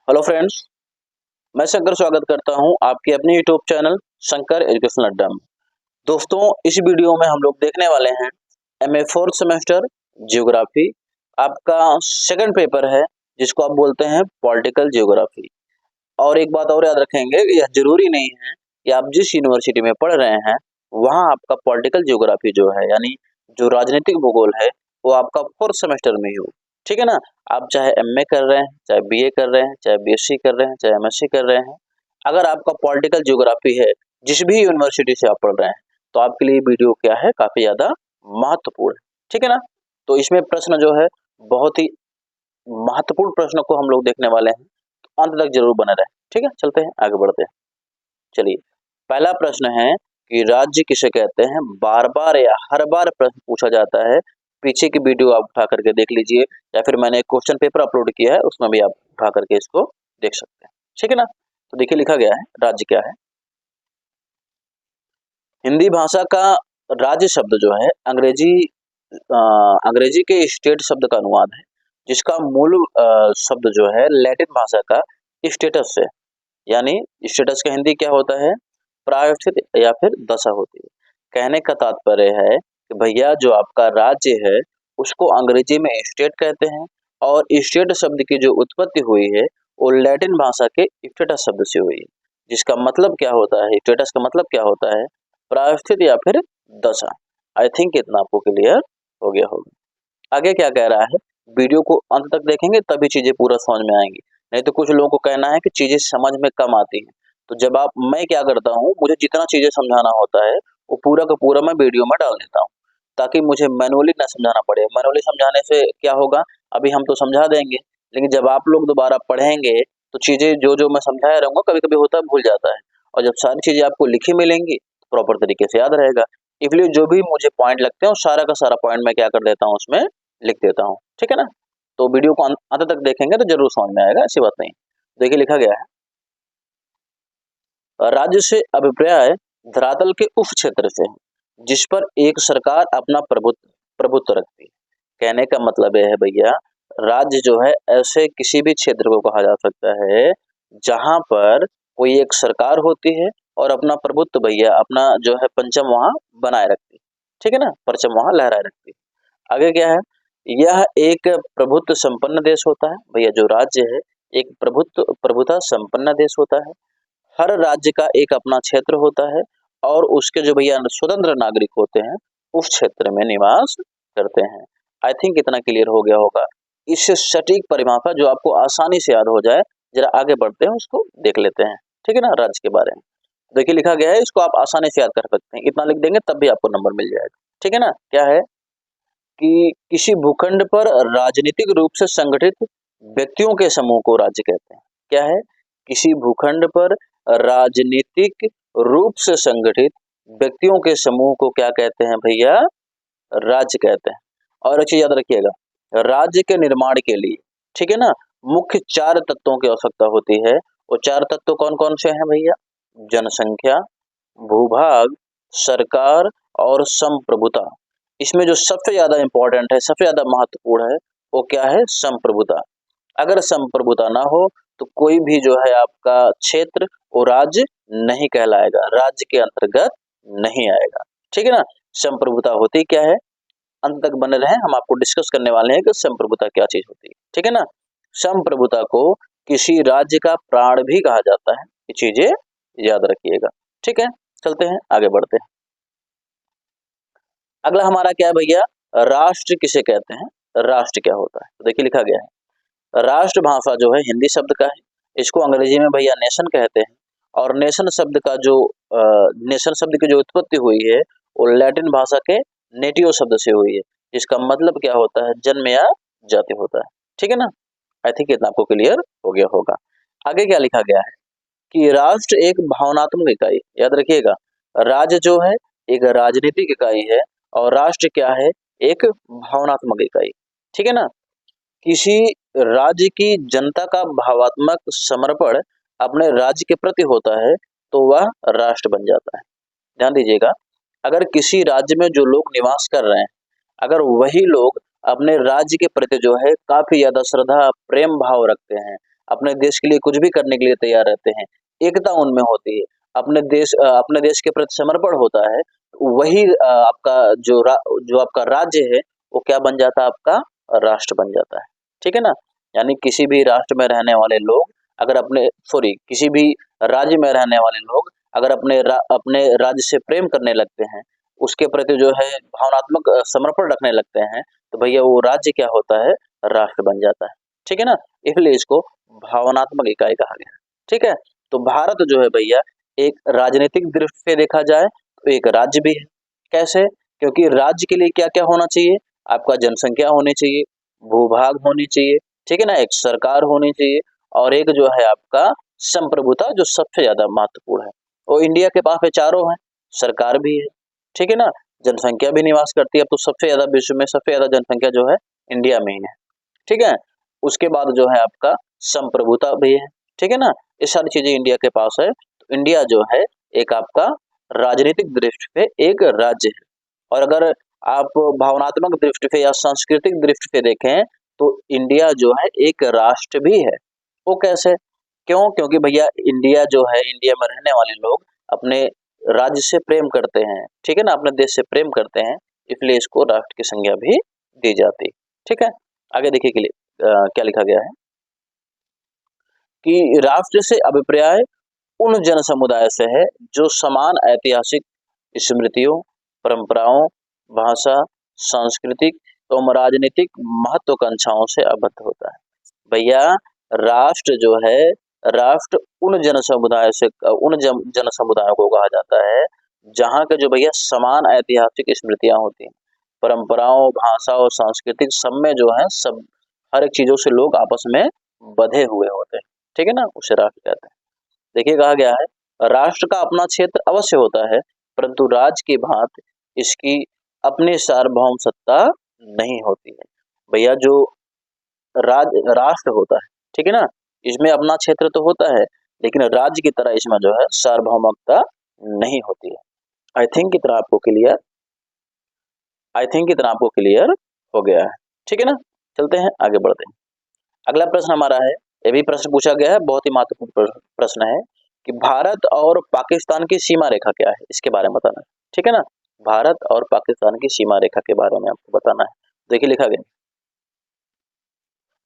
Hello friends, मैं शंकर स्वागत करता हूं आपके अपने यूट्यूब चैनल शंकर एजुकेशनल अड्डा में। दोस्तों, इस वीडियो में हम लोग देखने वाले हैं एमए फोर्थ सेमेस्टर जियोग्राफी। आपका सेकंड पेपर है जिसको आप बोलते हैं पॉलिटिकल जियोग्राफी। और एक बात और याद रखेंगे, यह जरूरी नहीं है कि आप जिस यूनिवर्सिटी में पढ़ रहे हैं वहां आपका पॉलिटिकल जियोग्राफी जो है यानी जो राजनीतिक भूगोल है वो आपका फोर्थ सेमेस्टर में ही हो। ठीक है ना। आप चाहे एमए कर रहे हैं, चाहे बीए कर रहे हैं, चाहे बीएससी कर रहे हैं, चाहे एमएससी कर रहे हैं, अगर आपका पॉलिटिकल जियोग्राफी है जिस भी यूनिवर्सिटी से आप पढ़ रहे हैं तो आपके लिए वीडियो क्या है, काफी ज्यादा महत्वपूर्ण है। ठीक है ना। तो इसमें प्रश्न जो है बहुत ही महत्वपूर्ण प्रश्नों को हम लोग देखने वाले हैं, तो अंत तक जरूर बने रहे। ठीक है, चलते हैं आगे बढ़ते हैं। चलिए, पहला प्रश्न है कि राज्य किसे कहते हैं। बार बार या हर बार प्रश्न पूछा जाता है। पीछे की वीडियो आप उठा करके देख लीजिए या फिर मैंने एक क्वेश्चन पेपर अपलोड किया है उसमें भी आप उठा करके इसको देख सकते हैं। ठीक है ना। तो देखिए लिखा गया है राज्य क्या है। हिंदी भाषा का राज्य शब्द जो है अंग्रेजी के स्टेट शब्द का अनुवाद है, जिसका मूल शब्द जो है लैटिन भाषा का स्टेटस है। यानी स्टेटस का हिंदी क्या होता है, प्रावस्थित या फिर दशा होती है। कहने का तात्पर्य है कि भैया जो आपका राज्य है उसको अंग्रेजी में स्टेट कहते हैं, और स्टेट शब्द की जो उत्पत्ति हुई है वो लैटिन भाषा के स्टेटस शब्द से हुई है, जिसका मतलब क्या होता है, स्टेटस का मतलब क्या होता है, प्रावस्थित या फिर दशा। आई थिंक इतना आपको क्लियर हो गया होगा। आगे क्या कह रहा है, वीडियो को अंत तक देखेंगे तभी चीजें पूरा समझ में आएंगी। नहीं तो कुछ लोगों को कहना है कि चीजें समझ में कम आती हैं। तो जब मैं क्या करता हूँ, मुझे जितना चीजें समझाना होता है वो पूरा का पूरा मैं वीडियो में डाल देता हूँ, ताकि मुझे मैनुअली ना समझाना पड़े। मैनुअली समझाने से क्या होगा, अभी हम तो समझा देंगे लेकिन जब आप लोग दोबारा पढ़ेंगे तो चीजें जो जो मैं समझाया रहूंगा कभी कभी होता है भूल जाता है, और जब सारी चीजें आपको लिखी मिलेंगी तो प्रॉपर तरीके से याद रहेगा। इसलिए जो भी मुझे पॉइंट लगते हैं सारा का सारा पॉइंट मैं क्या कर देता हूँ, उसमें लिख देता हूँ। ठीक है ना। तो वीडियो को अंत तक देखेंगे तो जरूर समझ में आएगा, ऐसी बात नहीं। देखिए लिखा गया है, राज्य से अभिप्राय धरातल के उस क्षेत्र से है जिस पर एक सरकार अपना प्रभुत्व प्रभुत्व रखती है। कहने का मतलब यह है भैया, राज्य जो है ऐसे किसी भी क्षेत्र को कहा जा सकता है जहां पर कोई एक सरकार होती है और अपना प्रभुत्व भैया अपना जो है पंचम वहां बनाए रखती है। ठीक है ना, परचम वहां लहराए रखती है। आगे क्या है, यह एक प्रभुत्व संपन्न देश होता है। भैया जो राज्य है एक प्रभुता संपन्न देश होता है। हर राज्य का एक अपना क्षेत्र होता है और उसके जो भैया स्वतंत्र नागरिक होते हैं उस क्षेत्र में निवास करते हैं। आई थिंक इतना क्लियर हो गया होगा। इससे सटीक परिभाषा जो आपको आसानी से याद हो जाए, जरा आगे बढ़ते हैं उसको देख लेते हैं। ठीक है ना, राज्य के बारे में देखिए लिखा गया है, इसको आप आसानी से याद कर सकते हैं। इतना लिख देंगे तब भी आपको नंबर मिल जाएगा। ठीक है ना। क्या है कि किसी भूखंड पर राजनीतिक रूप से संगठित व्यक्तियों के समूह को राज्य कहते हैं। क्या है, किसी भूखंड पर राजनीतिक रूप से संगठित व्यक्तियों के समूह को क्या कहते हैं भैया, राज्य कहते हैं। और एक चीज याद रखिएगा, राज्य के निर्माण के लिए, ठीक है ना, मुख्य 4 तत्वों की आवश्यकता होती है। वो 4 तत्व कौन कौन से हैं भैया, जनसंख्या, भूभाग, सरकार और संप्रभुता। इसमें जो सबसे ज्यादा इंपॉर्टेंट है, सबसे ज्यादा महत्वपूर्ण है, वो क्या है, संप्रभुता। अगर संप्रभुता ना हो तो कोई भी जो है आपका क्षेत्र वो राज्य नहीं कहलाएगा, राज्य के अंतर्गत नहीं आएगा। ठीक है ना। संप्रभुता होती क्या है, अंत तक बने रहें, हम आपको डिस्कस करने वाले हैं कि संप्रभुता क्या चीज होती है। ठीक है ना। संप्रभुता को किसी राज्य का प्राण भी कहा जाता है, ये चीजें याद रखिएगा। ठीक है, चलते हैं आगे बढ़ते हैं। अगला हमारा क्या है भैया, राष्ट्र किसे कहते हैं, राष्ट्र क्या होता है। तो देखिए लिखा गया है, राष्ट्रभाषा जो है हिंदी शब्द का है, इसको अंग्रेजी में भैया नेशन कहते हैं। और नेशन शब्द का जो नेशन शब्द की जो उत्पत्ति हुई है वो लैटिन भाषा के नेटिव शब्द से हुई है, जिसका मतलब क्या होता है, जन्म या जाति होता है। ठीक है ना। आई थिंक इतना आपको क्लियर हो गया होगा। आगे क्या लिखा गया है कि राष्ट्र एक भावनात्मक इकाई, याद रखिएगा, राज्य जो है एक राजनीतिक इकाई है और राष्ट्र क्या है, एक भावनात्मक इकाई। ठीक है ना। किसी राज्य की जनता का भावात्मक समर्पण अपने राज्य के प्रति होता है तो वह राष्ट्र बन जाता है। ध्यान दीजिएगा, अगर किसी राज्य में जो लोग निवास कर रहे हैं, अगर वही लोग अपने राज्य के प्रति जो है काफी ज्यादा श्रद्धा प्रेम भाव रखते हैं, अपने देश के लिए कुछ भी करने के लिए तैयार रहते हैं, एकता उनमें होती है, अपने देश के प्रति समर्पण होता है, वही आपका जो आपका राज्य है वो क्या बन जाता है, आपका राष्ट्र बन जाता है। ठीक है ना। यानी किसी भी राष्ट्र में रहने वाले लोग अगर किसी भी राज्य में रहने वाले लोग अगर अपने राज्य से प्रेम करने लगते हैं, उसके प्रति जो है भावनात्मक समर्पण रखने लगते हैं, तो भैया वो राज्य क्या होता है, राष्ट्र बन जाता है। ठीक है ना। इसलिए इसको भावनात्मक इकाई कहा गया है। ठीक है। तो भारत जो है भैया एक राजनीतिक दृष्टि से देखा जाए तो एक राज्य भी है। कैसे? क्योंकि राज्य के लिए क्या क्या होना चाहिए, आपका जनसंख्या होनी चाहिए, भूभाग होनी चाहिए, ठीक है ना, एक सरकार होनी चाहिए, और एक जो है आपका संप्रभुता जो सबसे ज्यादा महत्वपूर्ण है। और इंडिया के पास में चारों है, सरकार भी है, ठीक है ना, जनसंख्या भी निवास करती है। अब तो सबसे ज्यादा विश्व में सबसे ज्यादा जनसंख्या जो है इंडिया में ही है। ठीक है। उसके बाद जो है आपका संप्रभुता भी है। ठीक है ना। ये सारी चीजें इंडिया के पास है। तो इंडिया जो है एक आपका राजनीतिक दृष्टि से एक राज्य है। और अगर आप भावनात्मक दृष्टि से या सांस्कृतिक दृष्टि से देखें तो इंडिया जो है एक राष्ट्र भी है। वो कैसे? क्यों? क्योंकि भैया इंडिया में रहने वाले लोग अपने राज्य से प्रेम करते हैं, ठीक है ना, अपने देश से प्रेम करते हैं, इसलिए इसको राष्ट्र की संज्ञा भी दी जाती। ठीक है। आगे देखिए के लिए क्या लिखा गया है कि राष्ट्र से अभिप्राय उन जन समुदाय से है जो समान ऐतिहासिक स्मृतियों, परंपराओं, भाषा, सांस्कृतिक एवं राजनीतिक महत्वाकांक्षाओं से आबद्ध होता है। भैया राष्ट्र जो है, राष्ट्र उन जन समुदायों को कहा जाता है जहाँ के जो भैया समान ऐतिहासिक स्मृतियां होती हैं, परंपराओं, भाषा और सांस्कृतिक सब में जो है सब हर एक चीजों से लोग आपस में बंधे हुए होते हैं। ठीक है ना, उसे राष्ट्र कहते हैं। देखिए कहा गया है राष्ट्र का अपना क्षेत्र अवश्य होता है, परंतु राज्य की भांति इसकी अपनी सार्वभौम सत्ता नहीं होती है। भैया जो राष्ट्र होता है, ठीक है ना, इसमें अपना क्षेत्र तो होता है, लेकिन राज्य की तरह इसमें जो है सार्वभौमकता नहीं होती है। आई थिंक इतना आपको क्लियर हो गया है। ठीक है ना। चलते हैं आगे बढ़ते हैं। अगला प्रश्न हमारा है, ये भी प्रश्न पूछा गया है, बहुत ही महत्वपूर्ण प्रश्न है कि भारत और पाकिस्तान की सीमा रेखा क्या है, इसके बारे में बताना है। ठीक है ना। भारत और पाकिस्तान की सीमा रेखा के बारे में आपको बताना है। देखिए लिखा गया,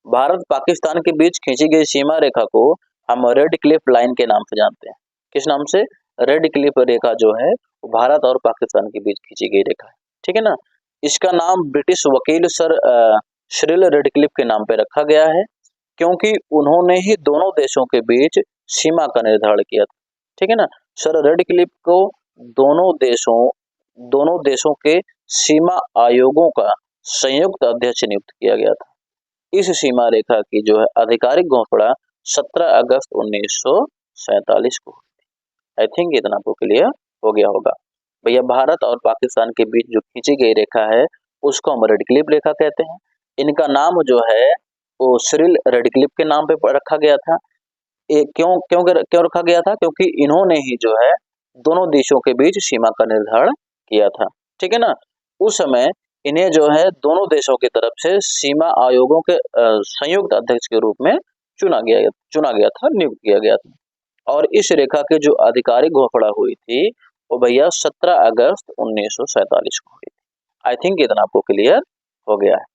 भारत पाकिस्तान के बीच खींची गई सीमा रेखा को हम रेड क्लिफ लाइन के नाम से जानते हैं। किस नाम से? रेड क्लिफ रेखा जो है वो भारत और पाकिस्तान के बीच खींची गई रेखा है। ठीक है ना। इसका नाम ब्रिटिश वकील सर सिरिल रेडक्लिफ के नाम पे रखा गया है, क्योंकि उन्होंने ही दोनों देशों के बीच सीमा का निर्धारण किया था। ठीक है ना। सर रेडक्लिफ को दोनों देशों के सीमा आयोगों का संयुक्त अध्यक्ष नियुक्त किया गया था। इस सीमा रेखा की जो है आधिकारिक घोषणा 17 अगस्त 1947 को हुई थी। आई थिंक इतना आपको क्लियर हो गया होगा। भैया भारत और पाकिस्तान के बीच जो खींची गई रेखा है उसको हम रेडक्लिफ रेखा कहते हैं। इनका नाम जो है वो सिरिल रेडक्लिफ के नाम पे रखा गया था। क्यों क्यों क्यों रखा गया था? क्योंकि इन्होंने ही जो है दोनों देशों के बीच सीमा का निर्धारण किया था। ठीक है ना। उस समय इन्हें जो है दोनों देशों की तरफ से सीमा आयोगों के संयुक्त अध्यक्ष के रूप में चुना गया था, नियुक्त किया गया था। और इस रेखा की जो आधिकारिक घोषणा हुई थी वो भैया 17 अगस्त 1947 को हुई थी। आई थिंक इतना आपको क्लियर हो गया है।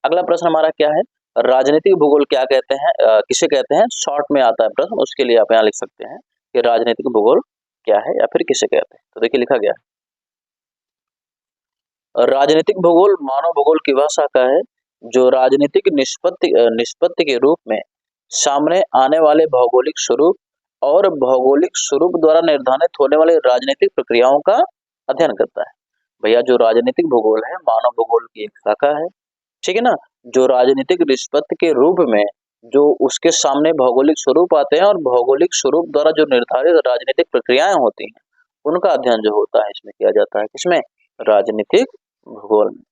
अगला प्रश्न हमारा क्या है, राजनीतिक भूगोल क्या कहते हैं, किसे कहते हैं? शॉर्ट में आता है प्रश्न, उसके लिए आप यहाँ लिख सकते हैं कि राजनीतिक भूगोल क्या है या फिर किसे कहते हैं। तो देखिए लिखा गया है, राजनीतिक भूगोल मानव भूगोल की वह शाखा है जो राजनीतिक निष्पत्ति के रूप में सामने आने वाले भौगोलिक स्वरूप और भौगोलिक स्वरूप द्वारा निर्धारित होने वाले राजनीतिक प्रक्रियाओं का अध्ययन करता है। भैया जो राजनीतिक भूगोल है मानव भूगोल की एक शाखा है। ठीक है ना। जो राजनीतिक निष्पत्ति के रूप में जो उसके सामने भौगोलिक स्वरूप आते हैं और भौगोलिक स्वरूप द्वारा जो निर्धारित राजनीतिक प्रक्रियाएं होती हैं उनका अध्ययन जो होता है इसमें किया जाता है। किसमें? राजनीतिक भूगोल में।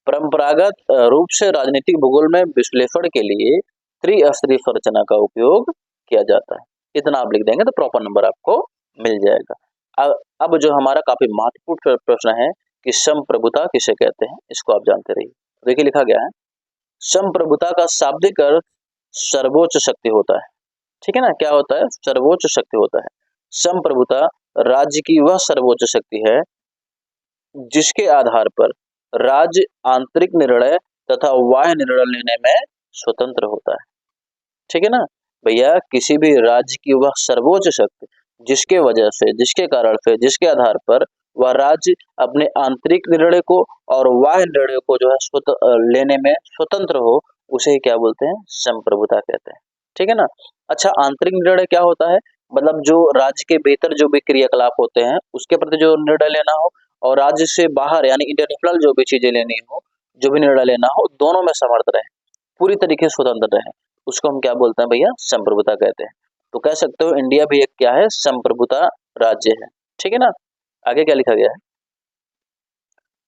परंपरागत रूप से राजनीतिक भूगोल में विश्लेषण के लिए त्रिस्तरीय संरचना का उपयोग किया जाता है। इतना आप लिख देंगे तो प्रॉपर नंबर आपको मिल जाएगा। अब जो हमारा काफी महत्वपूर्ण प्रश्न है कि संप्रभुता किसे कहते हैं, इसको आप जानते रहिए। देखिए लिखा गया है, संप्रभुता का शाब्दिक अर्थ सर्वोच्च शक्ति होता है। ठीक है ना, क्या होता है? सर्वोच्च शक्ति होता है। संप्रभुता राज्य की वह सर्वोच्च शक्ति है जिसके आधार पर राज्य आंतरिक निर्णय तथा बाह्य निर्णय लेने में स्वतंत्र होता है। ठीक है ना भैया, किसी भी राज्य की वह सर्वोच्च शक्ति जिसके वजह से, जिसके कारण से, जिसके आधार पर वह राज्य अपने आंतरिक निर्णय को और बाह्य निर्णय को जो है लेने में स्वतंत्र हो, उसे ही क्या बोलते हैं? संप्रभुता कहते हैं। ठीक है ना। अच्छा, आंतरिक निर्णय क्या होता है? मतलब जो राज्य के भीतर जो भी क्रियाकलाप होते हैं उसके प्रति जो निर्णय लेना हो, और राज्य से बाहर यानी इंटरनेशनल जो भी चीजें लेनी हो, जो भी निर्णय लेना हो, दोनों में समर्थ रहे, पूरी तरीके से स्वतंत्र रहे, उसको हम क्या बोलते हैं भैया? संप्रभुता कहते हैं। तो कह सकते हो इंडिया भी एक क्या है? संप्रभुता राज्य है। ठीक है ना। आगे क्या लिखा गया है?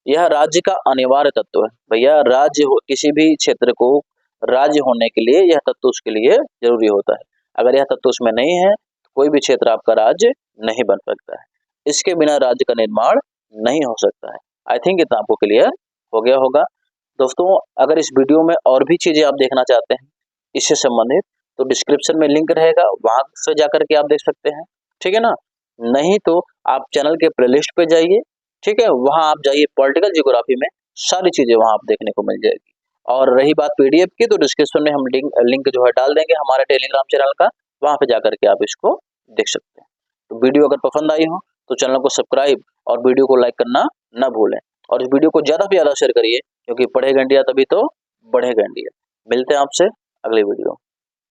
यह राज्य का अनिवार्य तत्व है। भैया, राज्य किसी भी क्षेत्र को राज्य होने के लिए यह तत्व उसके लिए जरूरी होता है। अगर यह तत्व उसमें नहीं है तो कोई भी क्षेत्र आपका राज्य नहीं बन सकता है। इसके बिना राज्य का निर्माण नहीं हो सकता है। आई थिंक इतना आपको क्लियर हो गया होगा। दोस्तों, अगर इस वीडियो में और भी चीजें आप देखना चाहते हैं इससे संबंधित, तो डिस्क्रिप्शन में लिंक रहेगा, वहां से जाकर के आप देख सकते हैं। ठीक है ना। नहीं तो आप चैनल के प्लेलिस्ट पे जाइए। ठीक है, वहां आप जाइए, पॉलिटिकल जियोग्राफी में सारी चीजें वहां आप देखने को मिल जाएगी। और रही बात पीडीएफ की, तो डिस्क्रिप्शन में हम लिंक जो है डाल देंगे हमारे टेलीग्राम चैनल का, वहां पे जाकर के आप इसको देख सकते हैं। तो वीडियो अगर पसंद आई हो तो चैनल को सब्सक्राइब और वीडियो को लाइक करना ना भूलें, और इस वीडियो को ज्यादा से ज्यादा शेयर करिए, क्योंकि पढ़ेगा इंडिया तभी तो बढ़ेगा इंडिया। मिलते हैं आपसे अगले वीडियो।